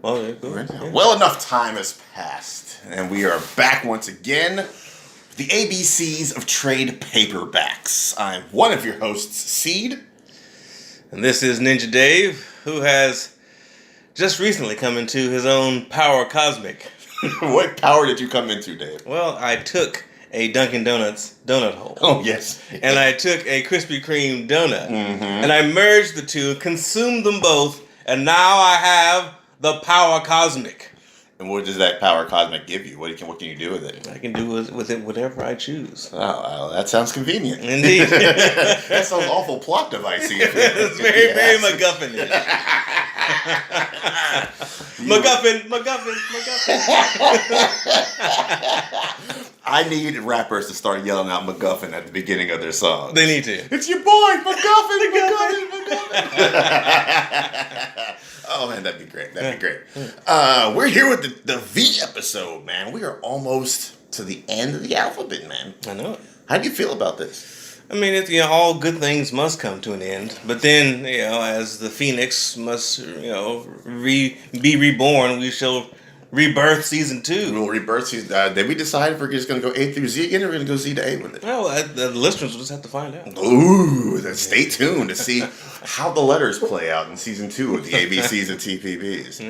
Oh, yeah, cool. Yeah. Well, enough time has passed, and we are back once again. The ABCs of trade paperbacks. I'm one of your hosts, Seed. And this is Ninja Dave, who has just recently come into his own power cosmic. What power did you come into, Dave? Well, I took a Dunkin' Donuts donut hole. Oh, yes. And I took a Krispy Kreme donut. Mm-hmm. And I merged the two, consumed them both, and now I have the power cosmic. And what does that power cosmic give you? What can you do with it? I can do with it whatever I choose. Oh, well, that sounds convenient. Indeed. That sounds awful plot devicey. It's very MacGuffin. MacGuffin. I need rappers to start yelling out MacGuffin at the beginning of their songs. They need to. It's your boy, MacGuffin. Oh, man, that'd be great. We're here with the V episode, man. We are almost to the end of the alphabet, man. I know it. How do you feel about this? I mean, it's, all good things must come to an end. But then, as the phoenix must, be reborn, we shall rebirth season 2. We'll rebirth season. Did we decide if we're just going to go A through Z again, or we're going to go Z to A with it? Well, the listeners will just have to find out. Ooh, then stay tuned to see how the letters play out in season 2 of the ABCs and TPBs.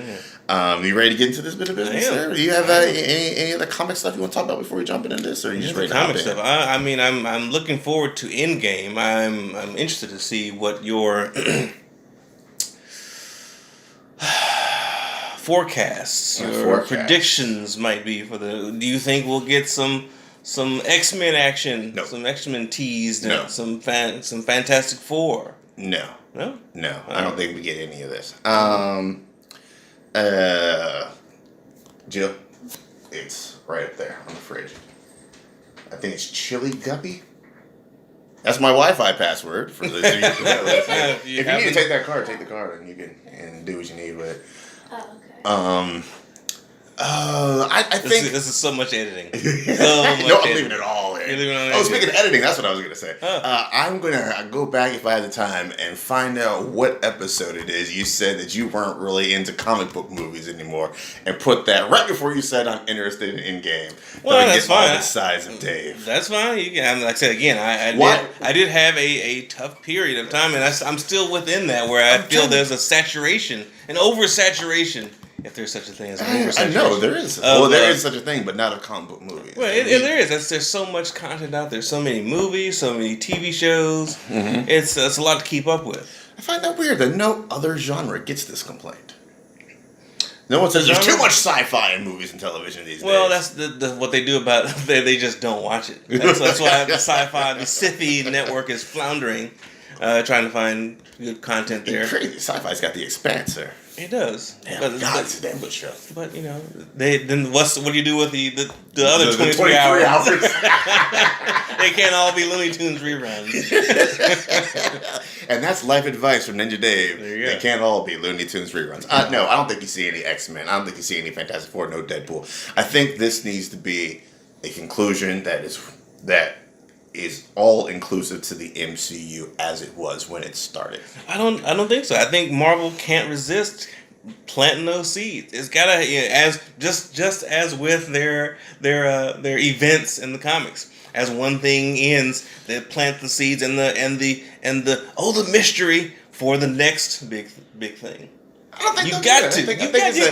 You ready to get into this bit of business? There? Do you have any other comic stuff you want to talk about before we jump into this, or are you just ready to comic stuff? I mean, I'm looking forward to Endgame. I'm interested to see what your forecasts, your predictions might be for the. Do you think we'll get some X-Men action? No. Some X-Men teased. No. Some Fantastic Four. No. No. I don't think we get any of this. Jill, it's right up there on the fridge. I think it's Chili Guppy. That's my Wi-Fi password for the. If you need to take that card, take the card, and you can do what you need with it. Oh, okay. I think this is so much editing. I'm leaving it all in. Speaking of editing, that's what I was gonna say. I'm gonna go back if I had the time and find out what episode it is. You said that you weren't really into comic book movies anymore, and put that right before you said I'm interested in Endgame. Well, that's fine. All the size of Dave. That's fine. You can. Like I said again, I did have a tough period of time, and I'm still within that where I feel there's a saturation, an oversaturation. If there's such a thing as an oversaturation. I know there is. There is such a thing, but not a comic book movie. Well, there is. There's so much content out there. So many movies, so many TV shows. Mm-hmm. It's a lot to keep up with. I find that weird that no other genre gets this complaint. No one says there's too much sci-fi in movies and television these days. Well, that's what they do about it. They just don't watch it. That's why the sci-fi, the Syfy network is floundering, trying to find good content there. Crazy. Sci-fi's got The Expanse there. It does. Damn, it's a damn good show. But what do you do with the other 23 hours? They can't all be Looney Tunes reruns. And that's life advice from Ninja Dave. There you go. They can't all be Looney Tunes reruns. No, I don't think you see any X-Men. I don't think you see any Fantastic Four. No Deadpool. I think this needs to be a conclusion that is all inclusive to the MCU as it was when it started. I don't think so. I think Marvel can't resist planting those seeds. It's gotta as as with their events in the comics. As one thing ends, they plant the seeds and the mystery for the next big thing. I don't think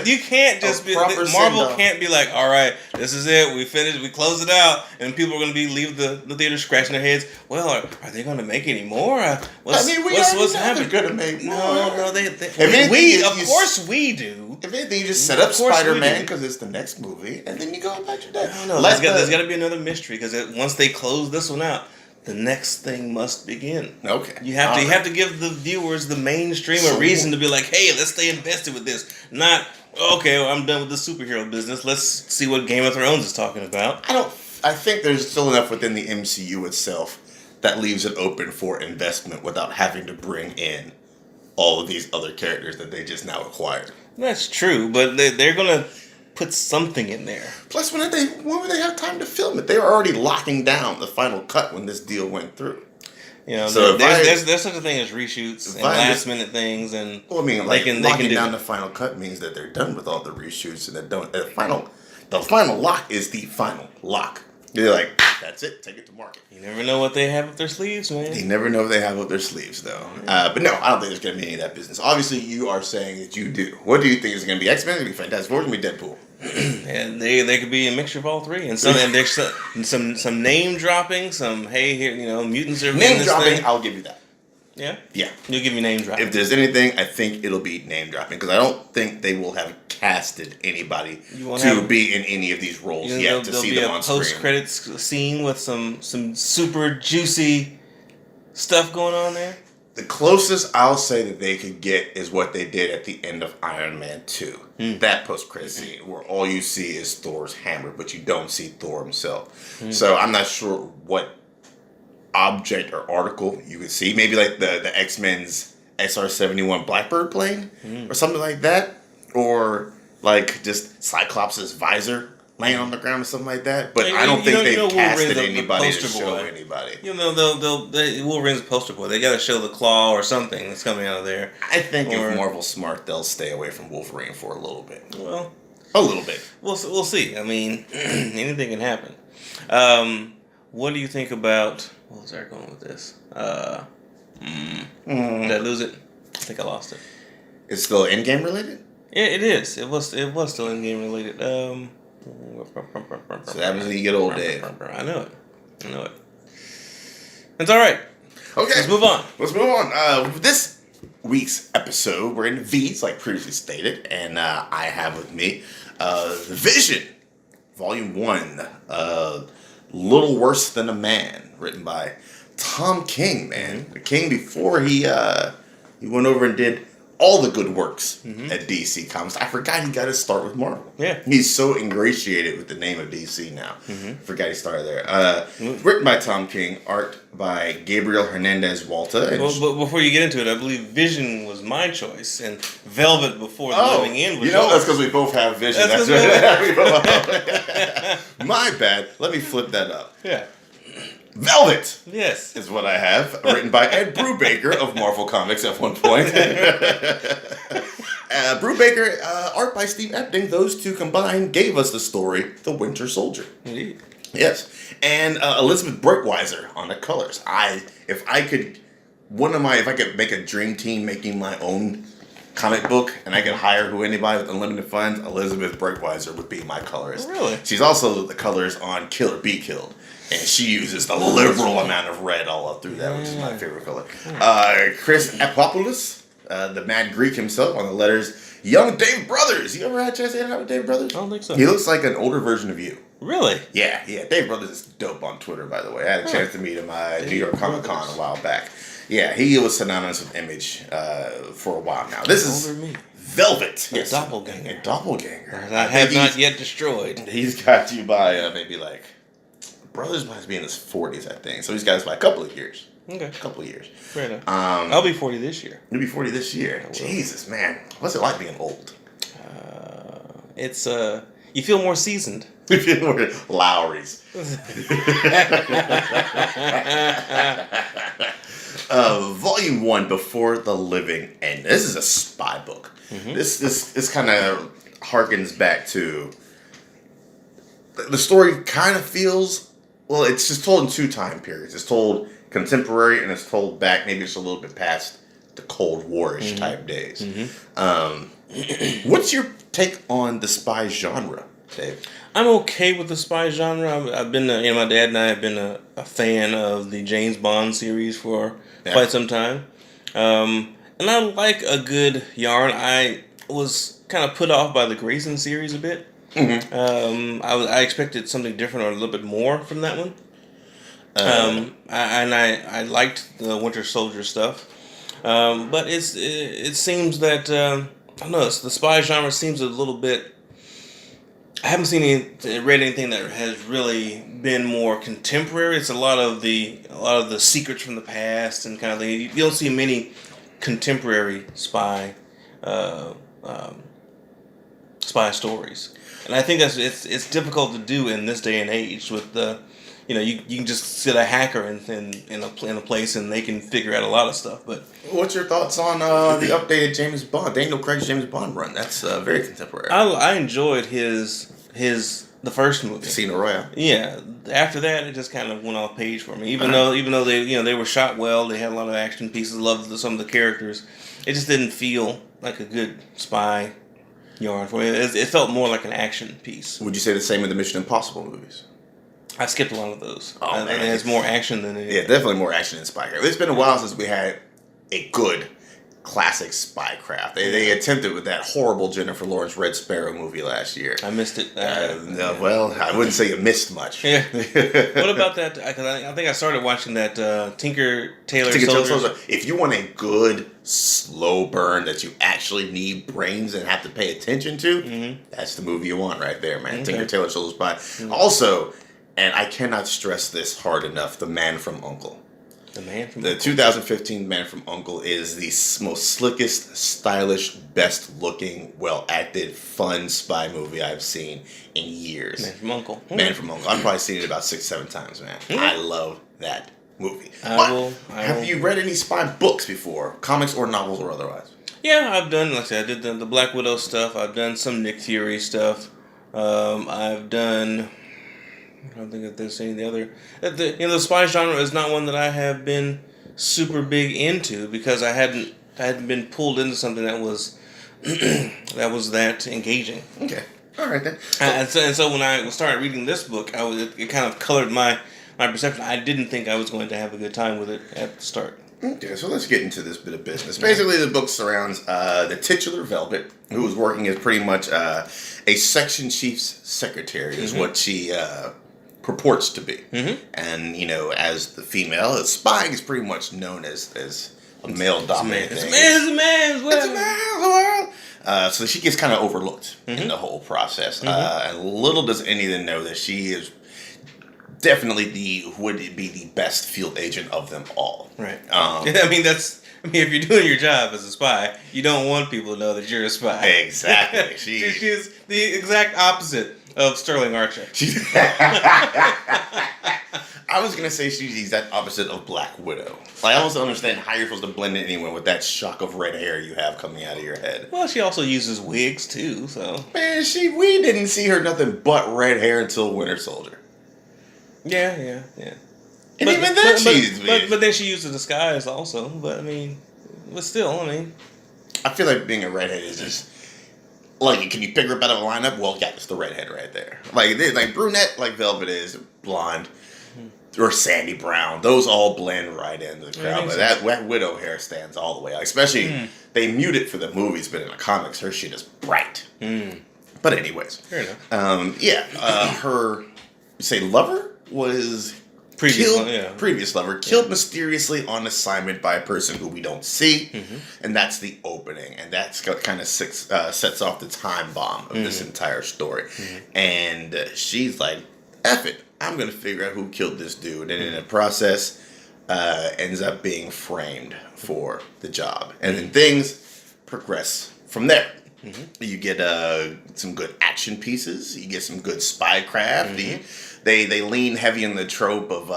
you can't just be Marvel can't be like, all right, this is it, we finished, we close it out, and people are going to leave the theater scratching their heads. Well, are they going to make any more? What's happening? They're going to make more. No, of course we do. If anything, you just set up Spider-Man because it's the next movie, and then you go about your day. No, there's got to be another mystery because once they close this one out, the next thing must begin. Okay. You have to give the viewers, the mainstream, a reason to be like, hey, let's stay invested with this. Not, okay, well, I'm done with the superhero business. Let's see what Game of Thrones is talking about. I think there's still enough within the MCU itself that leaves it open for investment without having to bring in all of these other characters that they just now acquired. That's true, but they're going to put something in there. Plus, when would they have time to film it? They were already locking down the final cut when this deal went through. You know, So there's such a thing as reshoots and last minute things, and well, I mean, like locking down the final cut means that they're done with all the reshoots, and the final lock is the final lock. They're like, that's it, take it to market. You never know what they have up their sleeves, man. You never know what they have up their sleeves, though. But no, I don't think there's going to be any of that business. Obviously, you are saying that you do. What do you think is going to be? X-Men? It's going to be Fantastic Four? It's going to be Deadpool? And they could be a mixture of all three, and there's some name dropping, some hey here mutants are name in this dropping. thing. I'll give you that. Yeah, yeah. You'll give me name dropping. If there's anything, I think it'll be name dropping because I don't think they will have casted anybody to be in any of these roles yet to see them on screen. Post credits scene with some super juicy stuff going on there. The closest I'll say that they could get is what they did at the end of Iron Man 2. That post-credit scene where all you see is Thor's hammer, but you don't see Thor himself. So I'm not sure what object or article you could see. Maybe like the X-Men's SR-71 Blackbird plane or something like that. Or like just Cyclops' visor laying on the ground or something like that. But I don't think they've casted anybody to show anybody. Wolverine's a poster boy. They got to show the claw or something that's coming out of there. I think if Marvel's smart, they'll stay away from Wolverine for a little bit. Well, a little bit. We'll see. I mean, anything can happen. What do you think about... What was I going with this? Did I lose it? I think I lost it. It's still Endgame related? Yeah, it is. It was still Endgame related. So that means when you get old, Dave. I know it. It's all right. Okay. Let's move on. This week's episode, we're in V's, like previously stated, and I have with me The Vision, Volume 1, Little Worse Than a Man, written by Tom King, man. The King before he went over and did all the good works at DC Comics. I forgot he got his start with Marvel. Yeah. He's so ingratiated with the name of DC now. Forgot he started there. Written by Tom King, art by Gabriel Hernandez Walta. But before you get into it, I believe Vision was my choice, and Velvet before the Living End was that's because we both have Vision. That's right. My bad. Let me flip that up. Yeah. Velvet, yes, is what I have, written by Ed Brubaker of Marvel Comics at one point. Brubaker, art by Steve Epting. Those two combined gave us the story, The Winter Soldier. Indeed. Yes, and Elizabeth Breitweiser on the colors. If I could make a dream team making my own comic book, and I could hire anybody with unlimited funds, Elizabeth Breitweiser would be my colorist. Really? She's also the colors on Kill or Be Killed. And she uses the liberal amount of red all up through that, which is my favorite color. Chris Apopoulos, the Mad Greek himself, on the letters. Young Dave Brothers. You ever had a chance to hang out with Dave Brothers? I don't think so. He looks like an older version of you. Really? Yeah. Dave Brothers is dope on Twitter, by the way. I had a chance to meet him at New York Comic Con a while back. Yeah, he was synonymous with Image for a while now. This is Velvet. Yes. Doppelganger. A doppelganger. I have not yet destroyed. He's got you by maybe like... Brothers must be in his 40s, I think. So he's got us by a couple of years. Okay. A couple of years. Fair enough. I'll be 40 this year. You'll be 40 this year. Jesus, man. What's it like being old? It's, you feel more seasoned. You feel more Lowry's. Volume 1, Before the Living End. This is a spy book. This kind of harkens back to... The story kind of feels... Well, it's just told in two time periods. It's told contemporary and it's told back maybe it's a little bit past the Cold War-ish type days. What's your take on the spy genre, Dave? I'm okay with the spy genre. I've been, my dad and I have been a fan of the James Bond series for quite some time. And I like a good yarn. I was kind of put off by the Grayson series a bit. I expected something different or a little bit more from that one. I liked the Winter Soldier stuff. But it seems that, I don't know, the spy genre seems a little bit... I haven't read anything that has really been more contemporary. It's a lot of the secrets from the past and kind of thing. You don't see many contemporary spy stories, and I think it's difficult to do in this day and age with the you can just sit a hacker in a place and they can figure out a lot of stuff. But what's your thoughts on the updated James Bond, Daniel Craig's James Bond run? That's very contemporary. I enjoyed the first movie, Casino Royale. Yeah. After that, it just kind of went off page for me. Even though they were shot well, they had a lot of action pieces. Loved some of the characters. It just didn't feel like a good spy yarn for me. It felt more like an action piece. Would you say the same with the Mission Impossible movies? I skipped a lot of those. Oh, man. It has more action than anything. Yeah, definitely more action than spy craft. It's been a while since we had a good classic spy craft. They attempted with that horrible Jennifer Lawrence Red Sparrow movie last year. I missed it. Well, I wouldn't say you missed much. Yeah. What about that? Because I think I started watching that Tinker Tailor Soldier. If you want a good slow burn that you actually need brains and have to pay attention to, that's the movie you want right there, man. Okay. Tinker Tailor Soldier Spy. Mm-hmm. Also, and I cannot stress this hard enough, The Man from U.N.C.L.E. The 2015 Man from U.N.C.L.E. is the most slickest, stylish, best-looking, well-acted, fun spy movie I've seen in years. Man from U.N.C.L.E. Man from U.N.C.L.E. I've probably seen it about 6-7 times, man. I love that movie. Have you read any spy books before? Comics or novels or otherwise? Yeah, I've done, like I said, I did the Black Widow stuff. I've done some Nick Fury stuff. I've done... I don't think that there's any other. The spy genre is not one that I have been super big into because I hadn't been pulled into something that was that engaging. Okay, all right then. And so when I started reading this book, it kind of colored my perception. I didn't think I was going to have a good time with it at the start. Okay, so let's get into this bit of business. Basically, the book surrounds the titular Velvet, who was working as pretty much a section chief's secretary, is what she purports to be. And, as the female, spying is pretty much known as a male-dominated thing. It's a man's world. So she gets kind of overlooked in the whole process. And little does any of them know that she is definitely would be the best field agent of them all. Right. If you're doing your job as a spy, you don't want people to know that you're a spy. Exactly. She's the exact opposite of Sterling Archer. I was going to say she's the exact opposite of Black Widow. I also understand how you're supposed to blend in anywhere with that shock of red hair you have coming out of your head. Well, she also uses wigs, too, so... Man, we didn't see her nothing but red hair until Winter Soldier. Yeah. And even then but then she used the disguise also. But still. I feel like being a redhead is just can you pick her up out of a lineup? Well, yeah, it's the redhead right there. Like brunette, like Velvet is, blonde, or Sandy Brown. Those all blend right into the crowd. But that Widow hair stands all the way out. Especially they mute it for the movies, but in the comics, her shit is bright. But anyways, fair enough. Her lover was previous lover killed mysteriously on assignment by a person who we don't see, and that's the opening, and that's kind of sets off the time bomb of this entire story. And she's like, F it, I'm gonna figure out who killed this dude, and in the process ends up being framed for the job, and then things progress from there. You get some good action pieces. You get some good spy craft. They lean heavy in the trope of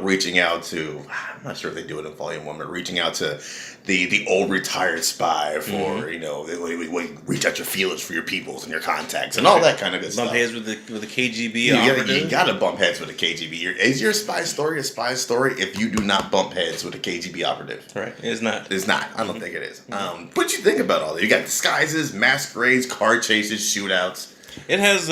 reaching out to. I'm not sure if they do it in Volume 1, but reaching out to the old retired spy for reach out your feelers for your peoples and your contacts and all that kind of good stuff. Bump heads with the KGB. You gotta bump heads with the KGB. Is your spy story a spy story if you do not bump heads with a KGB operative? Right, it's not. It's not. I don't think it is. What you think about all that? You got disguises, masquerades, car chases, shootouts. It has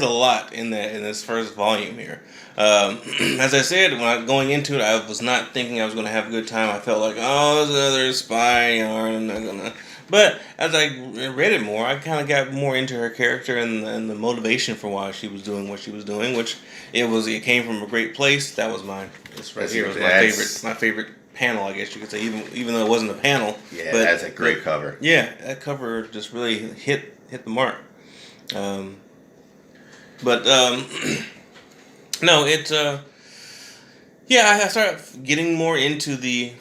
a lot in this first volume here. As I said, going into it, I was not thinking I was going to have a good time. I felt like, there's another spy yarn. I'm not gonna. But as I read it more, I kind of got more into her character and the motivation for why she was doing what she was doing, which it came from a great place. That was mine. This right here was my favorite panel, I guess you could say, even though it wasn't a panel. Yeah, that's a great cover. Yeah, that cover just really hit the mark. No, it's I started getting more into the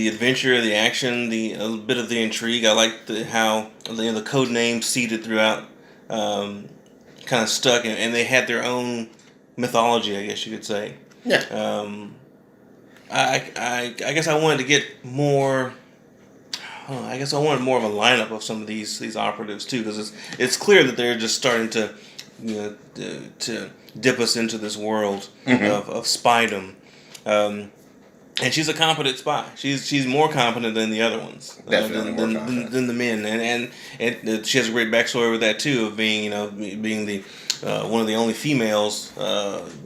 adventure, the action, a bit of the intrigue. I liked how the code names seeded throughout, kind of stuck, and they had their own mythology, I guess you could say. Yeah. I guess I wanted to get more. I guess I wanted more of a lineup of some of these operatives too, because it's clear that they're just starting to, to dip us into this world of spydom. And she's a competent spy. She's more competent than the other ones. Definitely than the men. And she has a great backstory with that too, of being being the one of the only females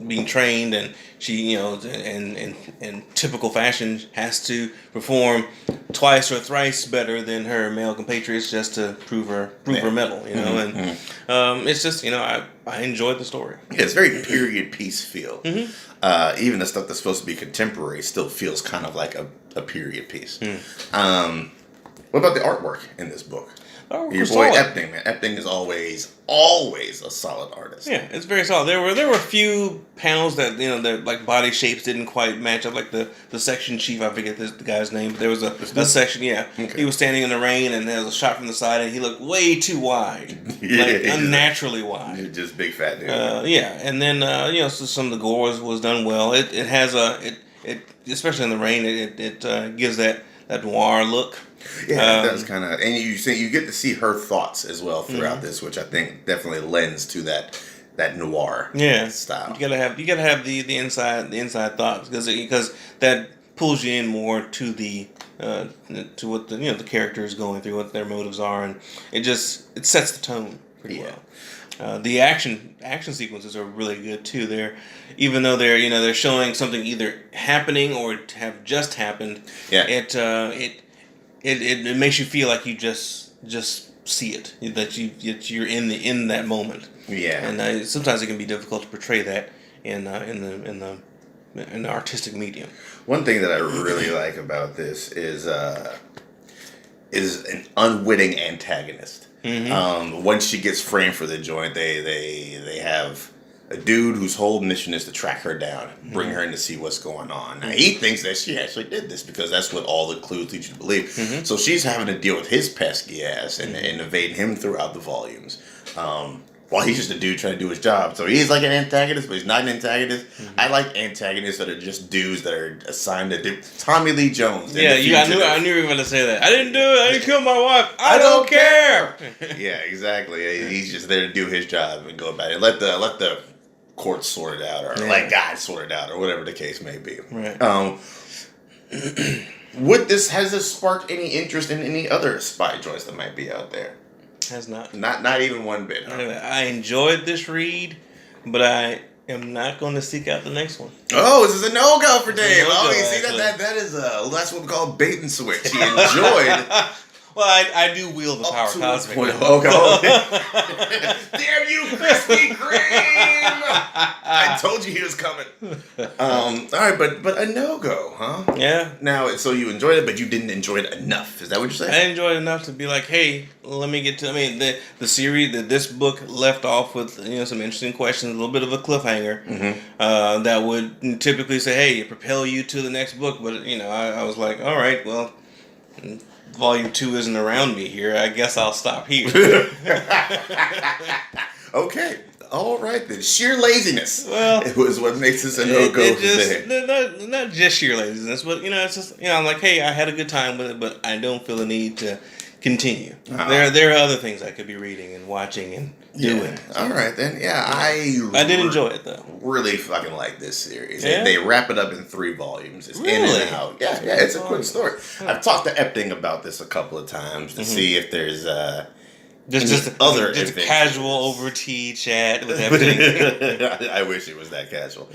being trained, and she in typical fashion has to perform twice or thrice better than her male compatriots just to prove her mettle. And it's just I enjoyed the story. Yeah, it's very period piece feel. Even the stuff that's supposed to be contemporary still feels kind of like a period piece. What about the artwork in this book? Your boy Epting, man. Epting is always a solid artist. Yeah, it's very solid. There were a few panels that their like body shapes didn't quite match up. Like the section chief, I forget the guy's name, but there was a section. Yeah, okay. He was standing in the rain, and there was a shot from the side, and he looked way too wide, unnaturally wide. Just big fat dude. Yeah, and then so some of the gore was done well. It has it especially in the rain, it gives that noir look. Yeah, it does kind of, and you get to see her thoughts as well throughout this, which I think definitely lends to that noir style. You gotta have the inside thoughts because that pulls you in more to the to what the character is going through, what their motives are, and it sets the tone pretty well. The action sequences are really good too. Even though they're showing something either happening or have just happened. Yeah. It makes you feel like you just see it, that you're in that moment. Yeah. And sometimes it can be difficult to portray that in the artistic medium. One thing that I really like about this is an unwitting antagonist. Once she gets framed for the joint, they have a dude whose whole mission is to track her down, bring her in to see what's going on. Now, he thinks that she actually did this because that's what all the clues lead you to believe. So she's having to deal with his pesky ass and evading him throughout the volumes. While he's just a dude trying to do his job. So he's like an antagonist, but he's not an antagonist. I like antagonists that are just dudes that are assigned to do. Tommy Lee Jones. Yeah, I knew you were going to say that. I didn't do it. I didn't kill my wife. I don't care. Yeah, exactly. He's just there to do his job and go about it. Let the court sort it out, or let God sort it out, or whatever the case may be. Right. Has this sparked any interest in any other spy joints that might be out there? Has not. Not even one bit. Huh? I enjoyed this read, but I am not going to seek out the next one. Oh, this is a no-go for Dave. You see that's what we call bait and switch. He enjoyed. Well, I do wield the power cosmic. Damn you, Krispy Kreme! I told you he was coming. All right, but a no-go, huh? Yeah. Now, so you enjoyed it, but you didn't enjoy it enough. Is that what you're saying? I enjoyed it enough to be like, hey, let me get to. I mean, the series this book left off with some interesting questions, a little bit of a cliffhanger that would typically say, hey, propel you to the next book. But I was like, all right, well. Volume 2 isn't around me here. I guess I'll stop here. Okay. All right then. Sheer laziness. Well, it was what makes this a no-go. Not just sheer laziness, but it's just I'm like, hey, I had a good time with it, but I don't feel the need to continue. There are other things I could be reading and watching and doing. All right then. Yeah, I did enjoy it though. Really fucking like this series. Yeah? They wrap it up in 3 volumes. It's really? in and out. Yeah, it's a quick story. I've talked to Epting about this a couple of times to see if there's just a casual over tea chat with Epting. I wish it was that casual.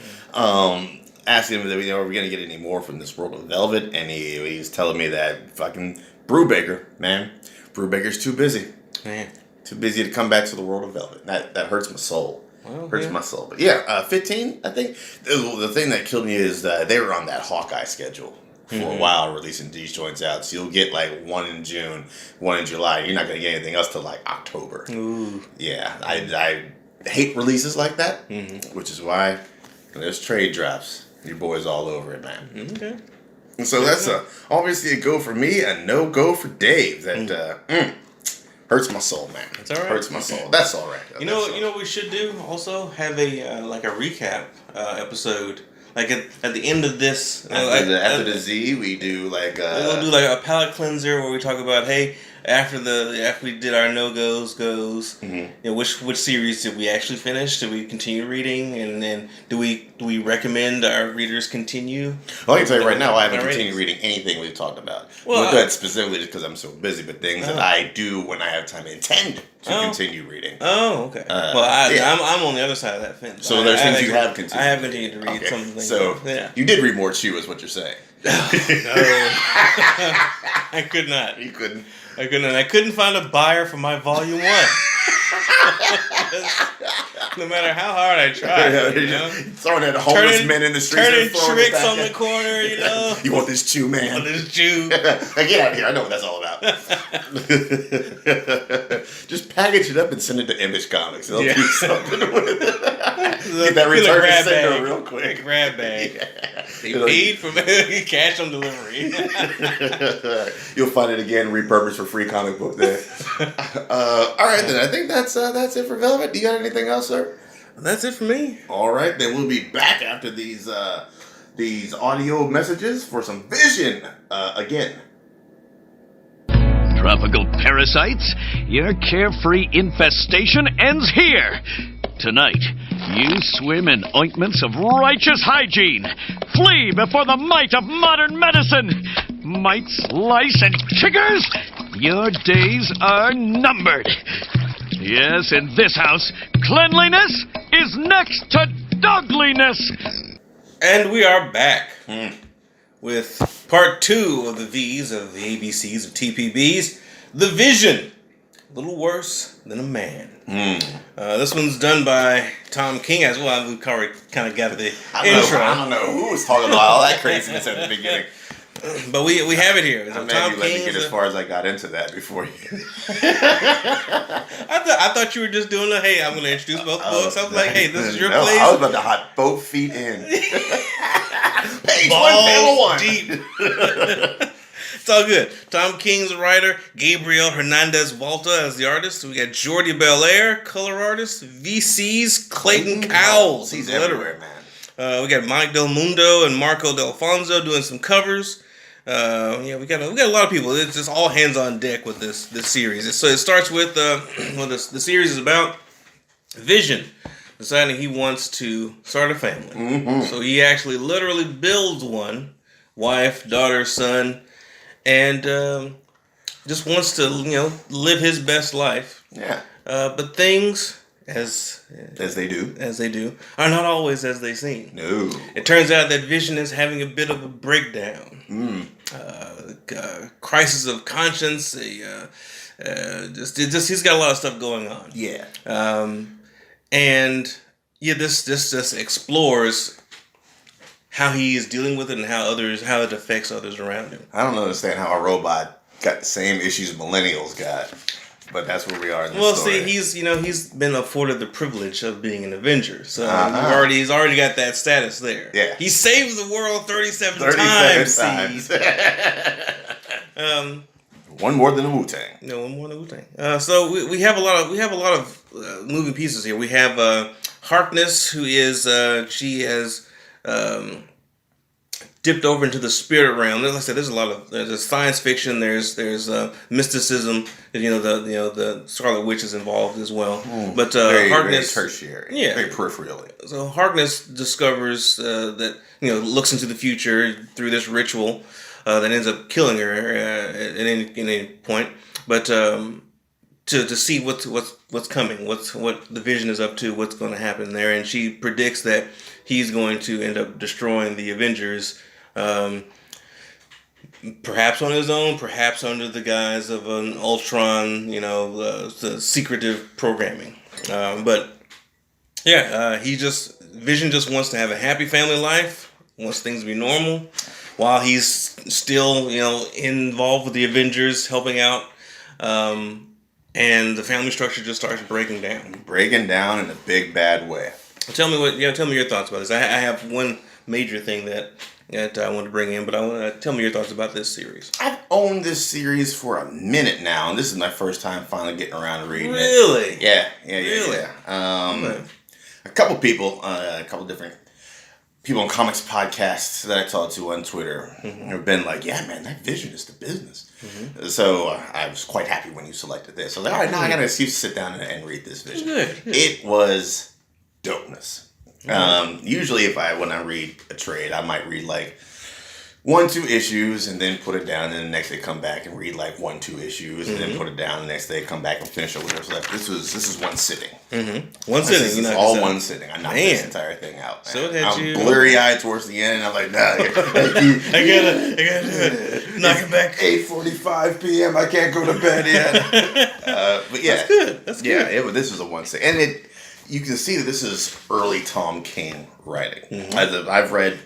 Asked him if we're gonna get any more from this World of Velvet, and he's telling me that fucking Brubaker's too busy. Man. Too busy to come back to the World of Velvet. That hurts my soul. Hurts my soul. But yeah, 15, I think. The thing that killed me is they were on that Hawkeye schedule for a while, releasing these joints out. So you'll get like 1 in June, 1 in July. You're not going to get anything else till like October. Ooh. Yeah, I hate releases like that, which is why there's trade drops. Your boy's all over it, man. Okay. And so that's obviously a go for me, a no-go for Dave. Hurts my soul, man. It's all right. Hurts my soul. That's all right. You know what we should do? Also have a like a recap episode. Like at the end of this, after the Z, we do like we'll do like a palate cleanser where we talk about, hey, after we did our no-goes, mm-hmm. you know, which series did we actually finish? Did we continue reading? And then do we recommend our readers continue? Well, I can tell you right now, I haven't continued reading anything we've talked about. Well, not specifically just because I'm so busy, but things that I do when I have time intend to continue reading. Oh, okay. I'm on the other side of that fence. So there's things you have continued. I have continued to read some things. So you did read more Chew, is what you're saying. No. I could not. You couldn't. I couldn't. I couldn't find a buyer for my volume 1. No matter how hard I tried, you know? Throwing at homeless men in the streets, turning tricks on the corner, you know. You want this Chew, man? I want this Chew. Get out of here! I know what that's all about. Just package it up and send it to Image Comics. They'll do something with it. Get that return to sender real quick. Grab bag. Yeah. They paid for cash on delivery. You'll find it again repurposed for Free Comic Book Day. All right, then. I think that's it for Velvet. Do you got anything else, sir? That's it for me. All right, then we'll be back after these audio messages for some Vision again. Tropical parasites, your carefree infestation ends here. Tonight, you swim in ointments of righteous hygiene. Flee before the might of modern medicine. Mites, lice, and chiggers, your days are numbered. Yes, in this house, cleanliness is next to dogliness. And we are back with part 2 of the V's of the ABCs of TPBs. The Vision. A little worse than a man. This one's done by Tom King as well. We kind of got the intro. I don't know who was talking about all that craziness at the beginning. But we have it here. I'm glad you let me get as far as I got into that before you. I thought you were just doing hey, I'm going to introduce both books. I was like, hey, this is your place. I was about to hop both feet in. Page Balls 1, deep. It's all good. Tom King's the writer. Gabriel Hernandez Volta as the artist. We got Jordi Belair, color artist. VC's Clayton Cowles. He's everywhere, man. We got Mike Del Mundo and Marco Del Fonso doing some covers. We got a lot of people. It's just all hands on deck with this series. So it starts with the series is about Vision deciding he wants to start a family. Mm-hmm. So he actually literally builds one, wife, daughter, son, and just wants to live his best life. Yeah. But things as they do are not always as they seem. No. It turns out that Vision is having a bit of a breakdown. Crisis of conscience. He's got a lot of stuff going on. Yeah. This just explores how he is dealing with it and how it affects others around him. I don't understand how a robot got the same issues millennials got. But that's where we are in the story. See, he's been afforded the privilege of being an Avenger. So he's already got that status there. Yeah. He saved the world 37 times. One more than the Wu-Tang. No, one more than Wu-Tang. So we have a lot of moving pieces here. We have Harkness, who is she has dipped over into the spirit realm. Like I said, there's science fiction. There's mysticism. The Scarlet Witch is involved as well. But Harkness, very tertiary, very peripherally. So Harkness discovers that looks into the future through this ritual that ends up killing her at any point. But to see what's coming, what the Vision is up to, what's going to happen there, and she predicts that he's going to end up destroying the Avengers. Perhaps on his own, perhaps under the guise of an Ultron, the secretive programming. Vision just wants to have a happy family life, wants things to be normal, while he's still, involved with the Avengers, helping out, and the family structure just starts breaking down. Breaking down in a big bad way. Tell me your thoughts about this. I have one major thing that that I want to bring in, but I want to tell me your thoughts about this series. I've owned this series for a minute now, and this is my first time finally getting around to reading it. Really? Yeah. Really? A couple people, a couple different people on comics podcasts that I talked to on Twitter have been like, yeah, man, that Vision is the business. So I was quite happy when you selected this. So I was like, all right, now I got an excuse to sit down and read this Vision. Good. It was dopeness. Usually when I read a trade, I might read like 1-2 issues and then put it down, and then the next day come back and read like 1-2 issues and then put it down. The next day come back and finish it. So like, this is one sitting. One sitting. This is all one sitting. I knocked this entire thing out. So I'm blurry eyed towards the end. And I'm like, nah. I gotta do it. Knock it back. 8:45 p.m. I can't go to bed yet. But yeah, that's good. That's good. Yeah, this was a one sitting, and you can see that this is early Tom King writing. I've read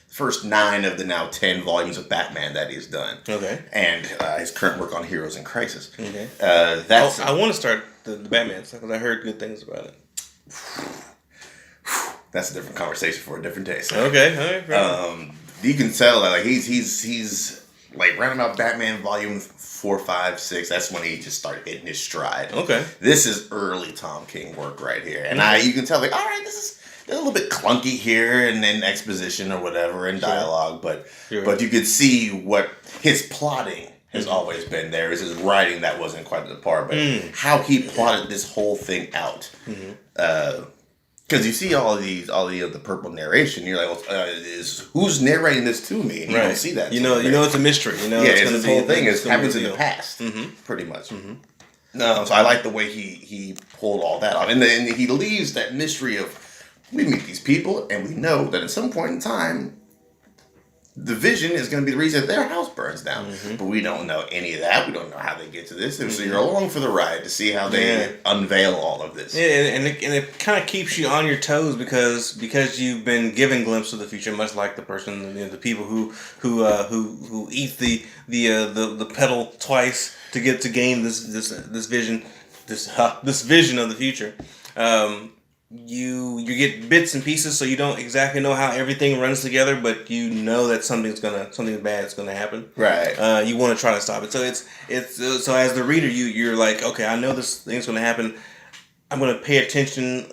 first 9 of the now 10 volumes of Batman that he's done. Okay. And his current work on Heroes in Crisis. Okay. I want to start the Batman stuff because I heard good things about it. That's a different conversation for a different day. So. Okay. Right. You can tell that like he's like round about Batman volume 4, 5, 6. That's when he just started hitting his stride. Okay. This is early Tom King work right here, and you can tell like, all right, this is a little bit clunky here and then exposition or whatever and dialogue, but you could see what his plotting has always been there. Is his writing that wasn't quite the part, but how he plotted this whole thing out. Because you see all the purple narration, you're like, well, who's narrating this to me? And you don't see that. You know, it's a mystery. You know, this whole thing happens in the past, pretty much. No, so I like the way he pulled all that off, and then he leaves that mystery of. We meet these people, and we know that at some point in time, the Vision is going to be the reason their house burns down. But we don't know any of that. We don't know how they get to this. So you're along for the ride to see how they unveil all of this. Yeah, and it kind of keeps you on your toes because you've been given glimpses of the future, much like the person, the people who eat the petal twice to gain this vision, this vision of the future. You get bits and pieces, so you don't exactly know how everything runs together, but you know that something bad is gonna happen. Right. You want to try to stop it. So it's so as the reader, you're like, okay, I know this thing's gonna happen. I'm gonna pay attention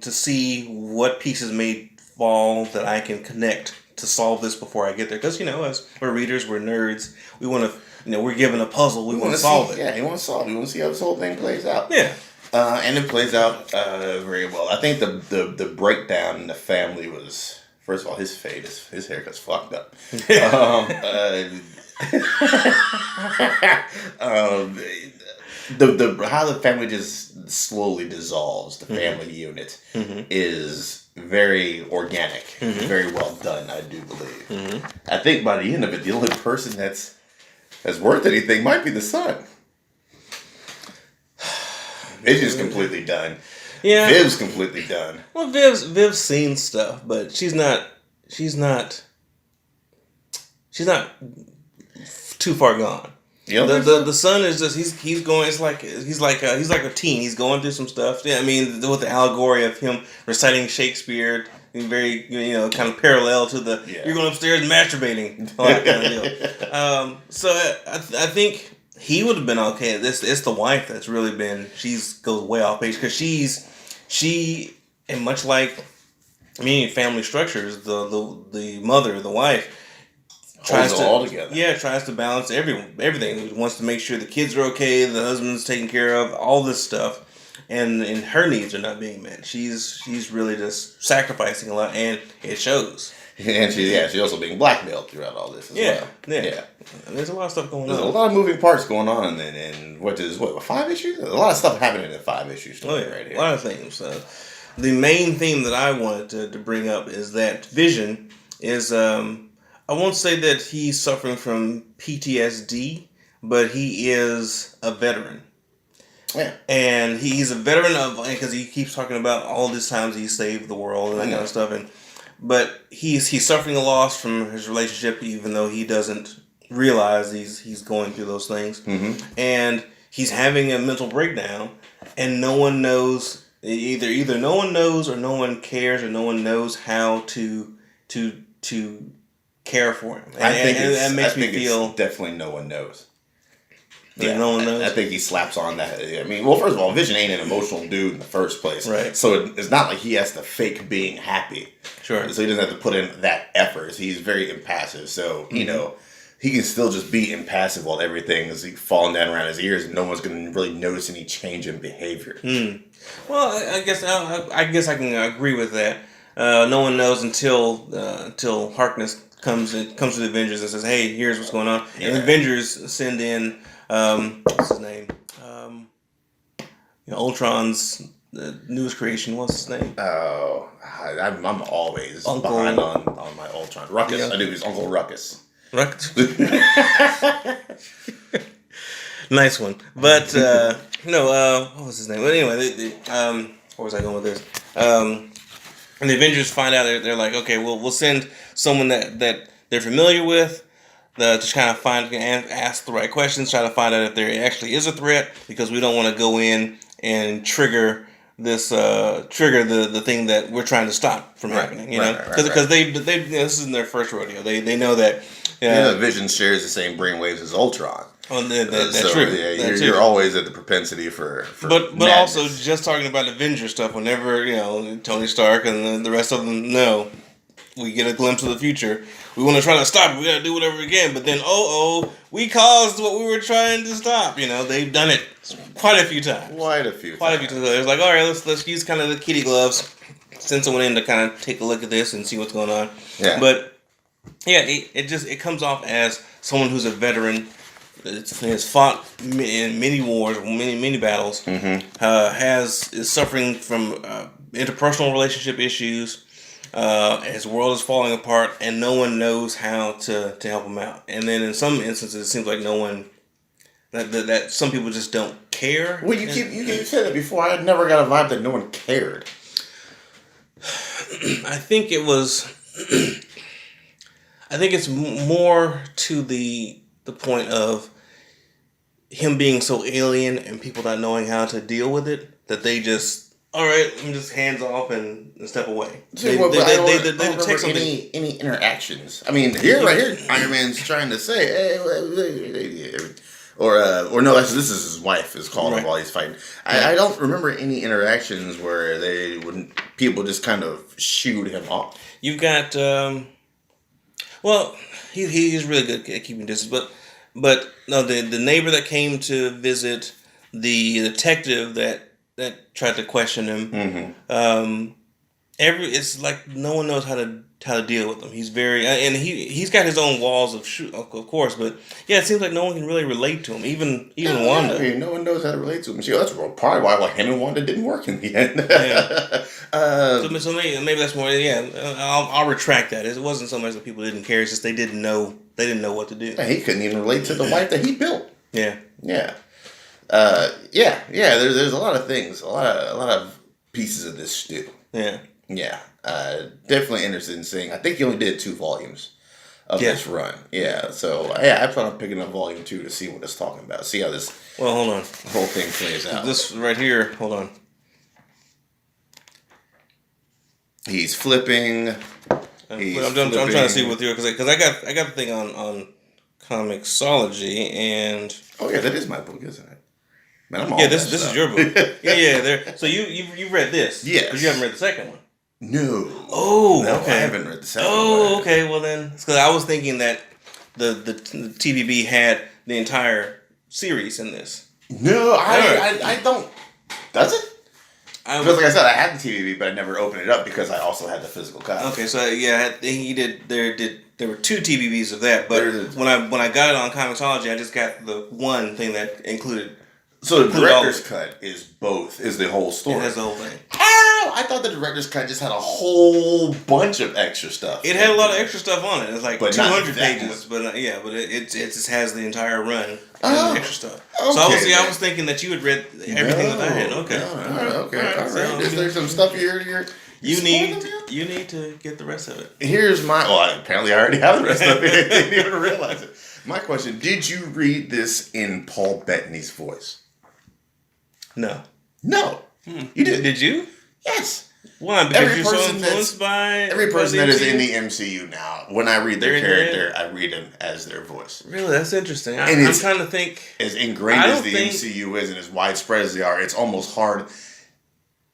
to see what pieces may fall that I can connect to solve this before I get there. Because as we're readers, we're nerds. We want to, we're given a puzzle. We want to solve it. Yeah, you want to solve it. You want to see how this whole thing plays out. Yeah. And it plays out very well. I think the breakdown in the family was, first of all, his fade, his haircut's fucked up. How the family just slowly dissolves, the family unit, is very organic, very well done, I do believe. I think by the end of it, the only person that's worth anything might be the son. Vision's completely done. Yeah. Viv's completely done. Well, Viv's seen stuff, but she's not too far gone. The son is just he's going. He's like a teen. He's going through some stuff. Yeah, I mean, with the allegory of him reciting Shakespeare, very kind of parallel to you're going upstairs and masturbating, all that kind of deal. So I think. He would have been okay. It's the wife that's really been. Goes way off base because she and much like family structures, the mother, the wife tries to all together. Yeah, tries to balance everything. Wants to make sure the kids are okay, the husband's taken care of, all this stuff, and her needs are not being met. She's really just sacrificing a lot, and it shows. And she's also being blackmailed throughout all this as well. Yeah. There's a lot of stuff going on. There's a lot of moving parts going on, and what 5 issues? A lot of stuff happening in 5 issues. Right here. A lot of things. The main theme that I wanted to bring up is that Vision is, I won't say that he's suffering from PTSD, but he is a veteran. Yeah. And he's a veteran because he keeps talking about all these times he saved the world and that kind of stuff, but he's suffering a loss from his relationship, even though he doesn't realize he's going through those things. And he's having a mental breakdown, and no one knows. Either no one knows, or no one cares, or no one knows how to care for him. And, I think that makes me feel definitely no one knows. Yeah, no one knows. I think he slaps on that. I mean, well, first of all, Vision ain't an emotional dude in the first place, right? So it's not like he has to fake being happy. Sure. So he doesn't have to put in that effort. He's very impassive. So you know, he can still just be impassive while everything is falling down around his ears, and no one's going to really notice any change in behavior. Well, I guess I can agree with that. No one knows until Harkness comes to the Avengers and says, "Hey, here's what's going on." Yeah. And the Avengers send in what's his name? Ultron's newest creation. What's his name? Oh, I'm always Uncle, behind on my Ultron. Ruckus. Yeah. I knew he was Uncle Ruckus. Nice one. But what was his name? Well, anyway, where was I going with this? And the Avengers find out they're like, okay, we'll send someone that they're familiar with. To kind of ask the right questions, try to find out if there actually is a threat, because we don't want to go in and trigger the thing that we're trying to stop from happening. You know, because they this isn't their first rodeo. They know that. Vision shares the same brainwaves as Ultron. Oh, that's so, true. Yeah, you're always at the propensity for but madness. Also just talking about Avenger stuff. Whenever Tony Stark and the rest of them know, we get a glimpse of the future. We want to try to stop it. We got to do whatever we can. But then, we caused what we were trying to stop. They've done it quite a few times. Quite a few times. It's like, all right, let's use kind of the kitty gloves, send someone in to kind of take a look at this and see what's going on. Yeah. But yeah, it comes off as someone who's a veteran. Has fought in many wars, many battles. Is suffering from interpersonal relationship issues. His world is falling apart, and no one knows how to help him out. And then in some instances, it seems like no one that some people just don't care. Well, you said it before. I never got a vibe that no one cared. I think it was. I think it's more to the point of him being so alien and people not knowing how to deal with it, that they just. All right, I'm just hands off and step away. They don't take any interactions. I mean, right here, Iron Man's trying to say, hey, or no, this is his wife is calling him while he's fighting. I don't remember any interactions where people just kind of shooed him off. You've got, he's really good at keeping distance, but no, the neighbor that came to visit the detective that tried to question him. It's like no one knows how to deal with him. He's very and he's got his own walls of course, but yeah, it seems like no one can really relate to him. Even Wanda. I mean, no one knows how to relate to him. That's probably why him and Wanda didn't work in the end. So maybe that's more. Yeah, I'll retract that. It wasn't so much that people didn't care. It's just they didn't know what to do. He couldn't even relate to the wife that he built. Yeah. There's a lot of things, a lot of pieces of this stew. Yeah. Definitely interested in seeing. I think he only did 2 volumes of this run. Yeah, so I plan on picking up volume 2 to see what it's talking about. See how this hold on, whole thing plays out. This right here. Hold on. He's flipping. I'm trying to see with you because I got the thing on Comixology and. Oh yeah, that is my book, isn't it? Man, this is your book. yeah. So you've read this, yes, but you haven't read the second one. No. Oh, no, okay. I haven't read the second one. Oh, okay. Well then, because I was thinking that the TVB had the entire series in this. No, I don't. Does it? Because like I said, I had the TVB, but I never opened it up because I also had the physical copy. Okay, so yeah, he did. There were 2 TVBs of that, but when I got it on Comixology, I just got the one thing that included. So the director's cut is the whole story. It has the whole thing. Oh, I thought the director's cut just had a whole bunch of extra stuff. It had a lot of extra stuff on it. It's like 200 pages, but it just has the entire run and extra stuff. Okay, so I was thinking that you had read everything that I had. Okay. All right. Is there some stuff you need to get the rest of it. Here's apparently I already have the rest of it. I didn't even realize it. My question, did you read this in Paul Bettany's voice? No. You did. Did you? Yes. Why? Because you're so influenced by every person that is in the MCU now. When I read their character, I read them as their voice. Really, that's interesting. I'm trying to think. As ingrained as the MCU is, and as widespread as they are, it's almost hard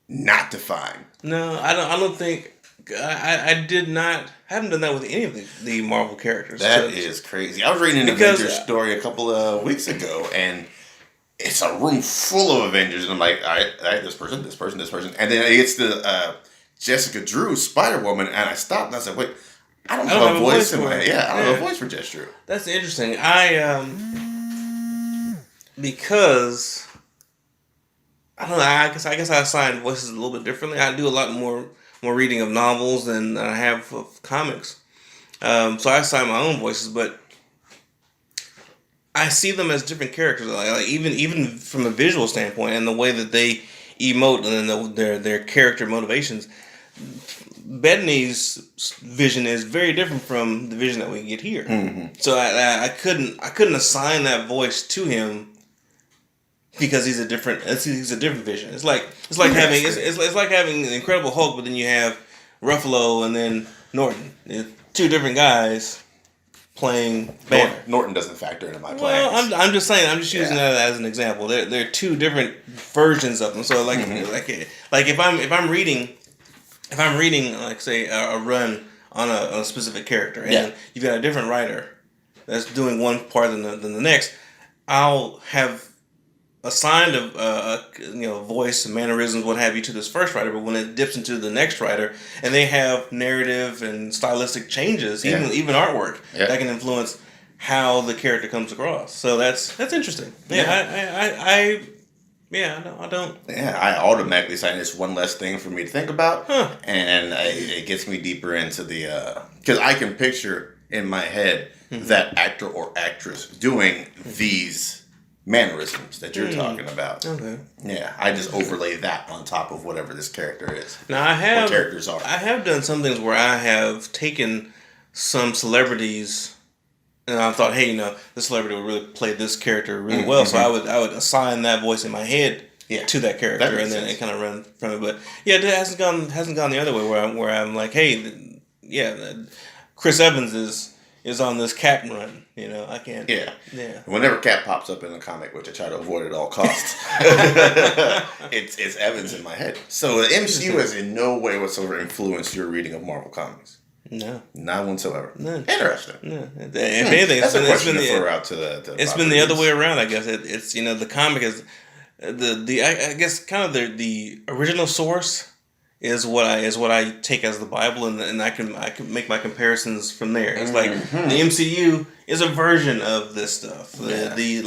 not to find. No, I don't think. I did not. I haven't done that with any of the Marvel characters. That is crazy. I was reading an Avengers story a couple of weeks ago, and it's a room full of Avengers, and I'm like, all right, this person, and then it gets to Jessica Drew, Spider-Woman, and I stopped and I said, wait, I don't have a voice in my head. Yeah, I don't have a voice for Jessica Drew. That's interesting. Because I don't know. I guess I assign voices a little bit differently. I do a lot more reading of novels than I have of comics. So I assign my own voices, but I see them as different characters. Like even from a visual standpoint, and the way that they emote, and then their character motivations. Bettany's vision is very different from the vision that we get here. Mm-hmm. So I couldn't assign that voice to him because he's a different vision. It's like having it's like having the Incredible Hulk, but then you have Ruffalo and then Norton. It's two different guys playing Banner. Norton doesn't factor into my plans. Well, I'm just saying. I'm just using that as an example. They're two different versions of them. So like if I'm reading, like say a run on a specific character, and you've got a different writer that's doing one part than the next, I'll have assigned a voice, mannerisms, what have you, to this first writer, but when it dips into the next writer, and they have narrative and stylistic changes, even artwork that can influence how the character comes across. So that's interesting. I don't. Yeah, I automatically assign this one less thing for me to think about, and it gets me deeper into the because I can picture in my head that actor or actress doing these mannerisms that you're talking about. Okay. Yeah, I just overlay that on top of whatever this character is. Now I have characters are. I have done some things where I have taken some celebrities, and I thought, hey, this celebrity would really play this character really well, so I would assign that voice in my head to that character, and then it kind of run from it. But it hasn't gone the other way where I'm like, hey, Chris Evans is on this Cap run. I can't. Yeah. Whenever Cap pops up in a comic, which I try to avoid at all costs, it's Evans in my head. So the MCU has in no way whatsoever influenced your reading of Marvel comics. No, not whatsoever. No. Interesting. No. If anything, it's been the other way around. I guess it's the comic is I guess kind of the original source is what I take as the Bible, and I can make my comparisons from there. It's like the MCU is a version of this stuff. The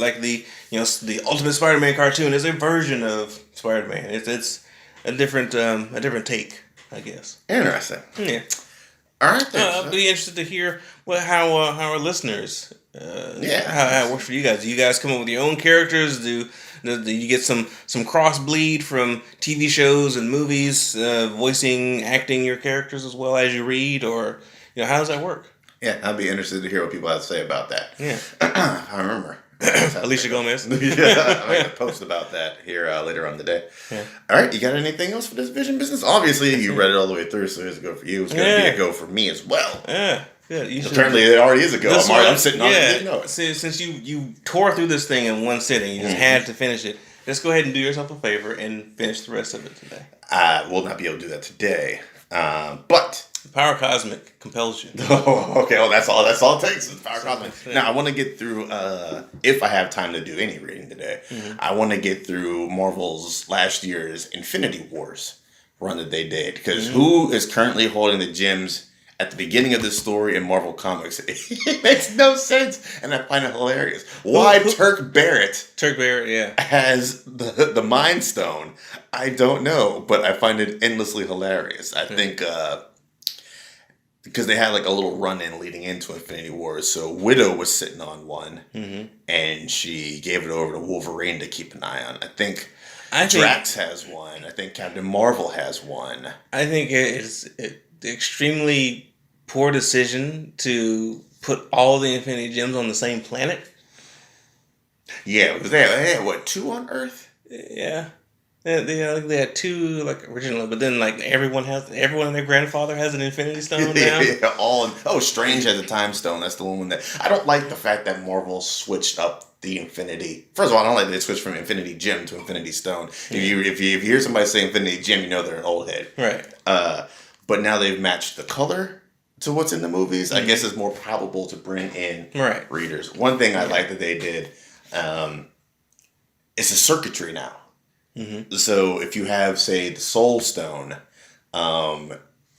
Ultimate Spider-Man cartoon is a version of Spider-Man. It's a different take, I guess. Interesting. Yeah. All right. I'd be interested to hear how our listeners. How it works for you guys. Do you guys come up with your own characters? Do you get some cross bleed from TV shows and movies, acting your characters as well as you read, or how does that work? Yeah, I'd be interested to hear what people have to say about that. Yeah, I remember Alicia Gomez. I'm going to post about that here later on today. Yeah. All right, you got anything else for this vision business? Obviously, you read it all the way through, so it's a go for you. It's going to be a go for me as well. Yeah. Good. Apparently, it already is a go. I'm sitting on it. Didn't know it. Since you tore through this thing in one sitting, you just had to finish it. Let's go ahead and do yourself a favor and finish the rest of it today. I will not be able to do that today, but the Power Cosmic compels you. Oh, okay. Well, that's all it takes is Power Cosmic. Now, I want to get through. If I have time to do any reading today, I want to get through Marvel's last year's Infinity Wars run that they did, because who is currently holding the gems at the beginning of this story in Marvel Comics? It makes no sense, and I find it hilarious. Why Turk Barrett, has the Mind Stone, I don't know, but I find it endlessly hilarious. I think because they had like a little run-in leading into Infinity Wars, so Widow was sitting on one, and she gave it over to Wolverine to keep an eye on. I think Drax has one. I think Captain Marvel has one. I think it's extremely poor decision to put all the Infinity Gems on the same planet. Yeah, because they had what, 2 on Earth? Yeah. They had two like original, but then like everyone and their grandfather has an Infinity Stone now. Strange has a Time Stone. That's the one that I don't like the fact that Marvel switched up the Infinity. First of all, I don't like that they switched from Infinity Gem to Infinity Stone. Yeah. If you hear somebody say Infinity Gem, you know they're an old head. Right. But now they've matched the color to what's in the movies. I guess it's more probable to bring in readers. One thing I like that they did, it's a circuitry now. Mm-hmm. So if you have, say, the Soul Stone,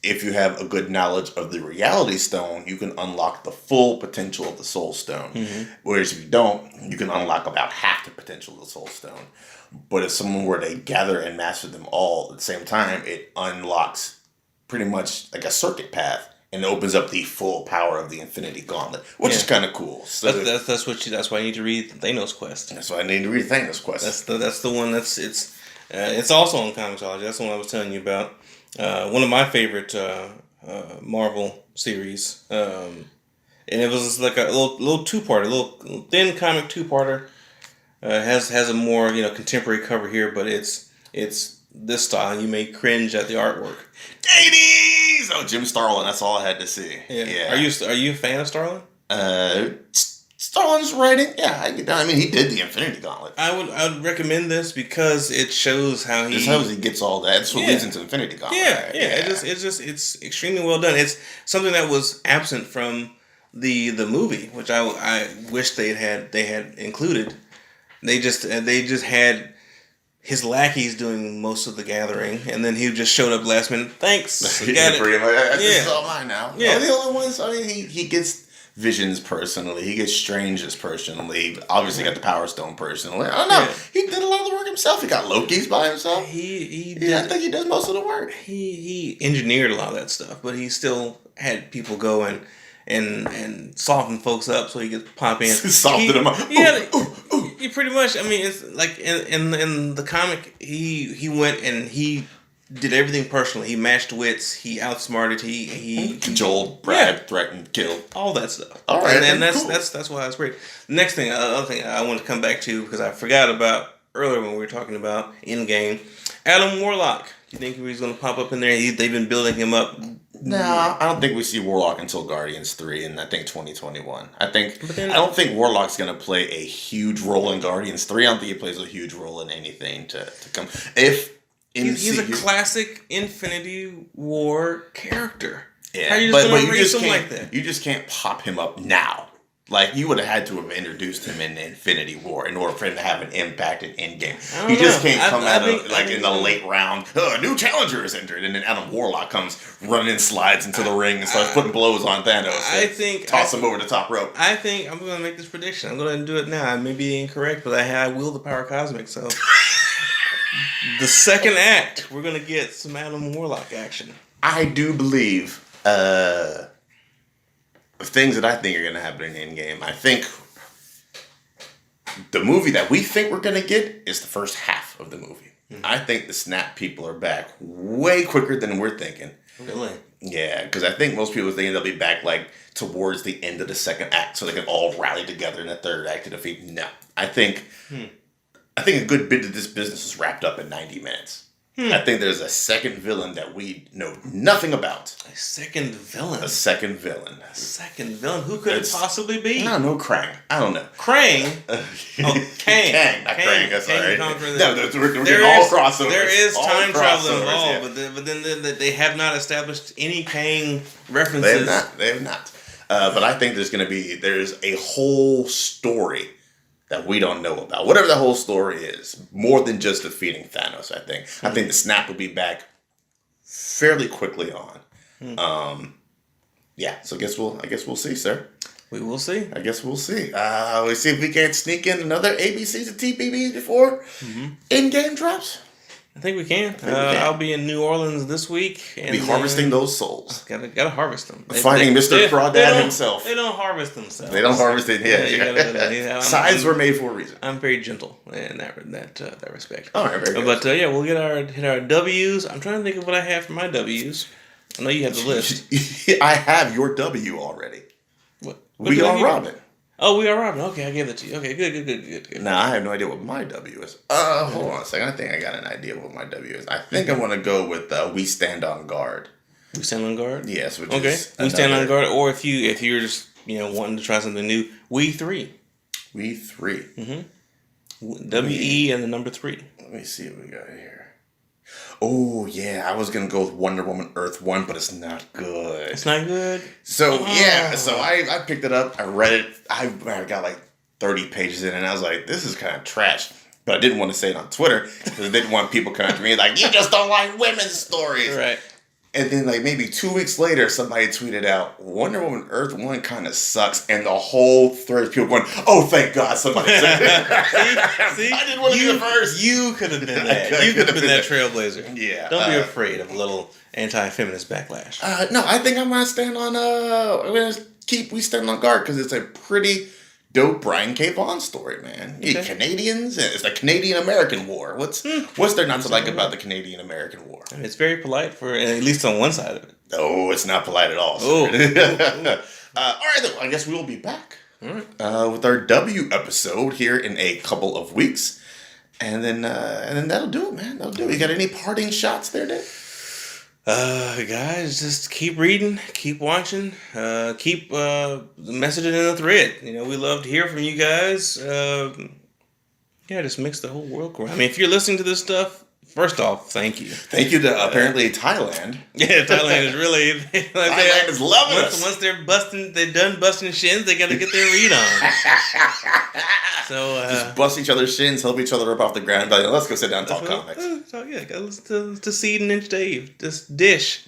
if you have a good knowledge of the Reality Stone, you can unlock the full potential of the Soul Stone. Mm-hmm. Whereas if you don't, you can unlock about half the potential of the Soul Stone. But if someone were to gather and master them all at the same time, it unlocks pretty much like a circuit path and opens up the full power of the Infinity Gauntlet, which is kind of cool. So that's why you need to read Thanos Quest. That's why I need to read Thanos Quest. That's the one it's also on Comixology. That's the one I was telling you about. One of my favorite Marvel series, and it was like a little two-parter, a little thin comic two-parter. Has a more contemporary cover here, but it's this style. You may cringe at the artwork. 80s! Oh, Jim Starlin. That's all I had to see. Yeah. Are you a fan of Starlin? Starlin's writing. Yeah, I mean, he did the Infinity Gauntlet. I would recommend this because it shows how he gets all that. That's what leads into Infinity Gauntlet. Yeah. It's extremely well done. It's something that was absent from the movie, which I wish they had included. They just had his lackeys doing most of the gathering, and then he just showed up last minute. Thanks, you got it. This is all mine now. Yeah, the only ones. I mean, he gets Visions personally. He gets Strange's personally. Obviously, got the Power Stone personally. I don't know. Yeah. He did a lot of the work himself. He got Loki's by himself. I think he does most of the work. He engineered a lot of that stuff, but he still had people go and soften folks up so he could pop in. Soften them up. He pretty much. I mean, it's like in the comic, he went and he did everything personally. He matched wits. He outsmarted. He cajoled, bragged, threatened, killed, all that stuff. All right, and that's cool. That's why it's great. The next thing, other thing I want to come back to because I forgot about earlier when we were talking about Endgame, Adam Warlock. Do you think he's going to pop up in there? They've been building him up. No, I don't think we see Warlock until Guardians 3 in, I think, 2021. I don't think Warlock's going to play a huge role in Guardians 3. I don't think he plays a huge role in anything to come. He's a classic Infinity War character. Yeah, how are you just going to raise him like that? You just can't pop him up now. Like, you would have had to have introduced him in Infinity War in order for him to have an impact in Endgame. You just can't come in the late round, a new challenger is entered, and then Adam Warlock comes running and slides into the ring and starts putting blows on Thanos. Toss him over the top rope. I think I'm going to make this prediction. I'm going to do it now. I may be incorrect, but I will the power cosmic, so... The second act, we're going to get some Adam Warlock action. I do believe... things that I think are going to happen in Endgame. I think the movie that we think we're going to get is the first half of the movie. Mm-hmm. I think the Snap people are back way quicker than we're thinking. Really? Yeah, because I think most people think they'll be back like towards the end of the second act so they can all rally together in the third act to defeat. No. I think a good bit of this business is wrapped up in 90 minutes. I think there's a second villain that we know nothing about. A second villain? A second villain. Who could it possibly be? I don't know. Krang. I don't know. Krang? Kang. Kang, not Krang. That's all right. No, we're getting all crossovers. There is time travel involved, but then they have not established any Kang references. They have not. But I think there's a whole story that we don't know about. Whatever the whole story is, more than just defeating Thanos, I think. I think the Snap will be back fairly quickly on. So I guess we'll see, sir. We will see. I guess we'll see. We'll see if we can't sneak in another ABCs and TPBs before Endgame drops. I think we can. I'll be in New Orleans this week. And be harvesting those souls. Gotta harvest them. Finding Mr. Crawdad himself. They don't harvest themselves. They don't harvest it. Yeah. Signs were made for a reason. I'm very gentle in that respect. All right, very good. But we'll hit our W's. I'm trying to think of what I have for my W's. I know you have the list. I have your W already. What we are Robin. Oh, We Are Robin. Okay, I gave that to you. Okay, good. Nah, I have no idea what my W is. Hold on a second. I think I got an idea what my W is. I think I want to go with We Stand on Guard. We Stand on Guard? Yes, which okay. is We Stand on Guard, or if you're just wanting to try something new, We 3. We 3. Mm-hmm. W-E and the number 3. Let me see what we got here. Oh, yeah. I was going to go with Wonder Woman Earth 1, but it's not good. It's not good? So, yeah. So, I picked it up. I read it. I got like 30 pages in, and I was like, this is kind of trash. But I didn't want to say it on Twitter because I didn't want people coming to me like, you just don't like women's stories. Right. And then, like, maybe 2 weeks later, somebody tweeted out, Wonder Woman Earth 1 kind of sucks. And the whole thread of people going, oh, thank God somebody said it. See? I didn't want to be the first. You could have been that. You could have been that trailblazer. Yeah. Don't be afraid of a little anti-feminist backlash. No, I think I'm going to stand on, I'm going to keep We Stand on Guard because it's a pretty dope Brian K. Vaughan story, man. Okay. Canadians, it's the Canadian-American War. What's there not to like about the Canadian-American War? I mean, it's very polite for, at least on one side of it. Oh, it's not polite at all. Oh. All right, then, I guess we will be back with our W episode here in a couple of weeks. And then that'll do it, man. That'll do it. You got any parting shots there, Dave? Guys, just keep reading, keep watching, keep messaging in the thread. We love to hear from you guys. Just makes the whole world go. I mean, if you're listening to this stuff, first off, thank you. Thank you to apparently Thailand. Yeah, Thailand is really Thailand is loving us. Once they're done busting shins, they got to get their read on. So just bust each other's shins, help each other up off the ground. Like, let's go sit down and talk comics. So yeah, go listen to Seed and Inch Dave. Just dish.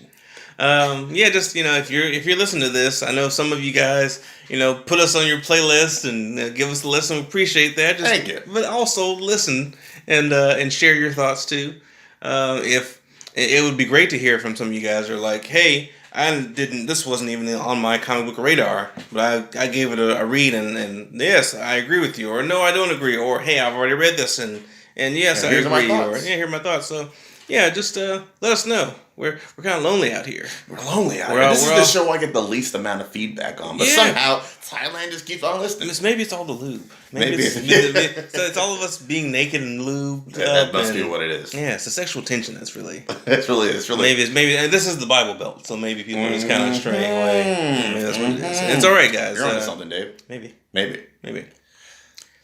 If you're listening to this, I know some of you guys, put us on your playlist and give us a listen. We appreciate that. Thank you. But also listen and share your thoughts too. If it would be great to hear from some of you guys who are like, hey, this wasn't even on my comic book radar, but I gave it a read and yes, I agree with you, or no, I don't agree, or hey, I've already read this and yes, I agree, or here are my thoughts. So yeah, just let us know. We're kind of lonely out here. We're lonely out here. This is the show I get the least amount of feedback on, but somehow Thailand just keeps on listening. Maybe it's all the lube. Maybe so it's all of us being naked and lubed. Yeah, that must be what it is. Yeah, it's the sexual tension. That's really. It's really. Maybe and this is the Bible Belt, so maybe people are just kind of straying away. Maybe that's what it is. It's all right, guys. You're onto something, Dave. Maybe.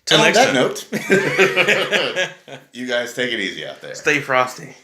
Till next time. On that note, you guys take it easy out there. Stay frosty.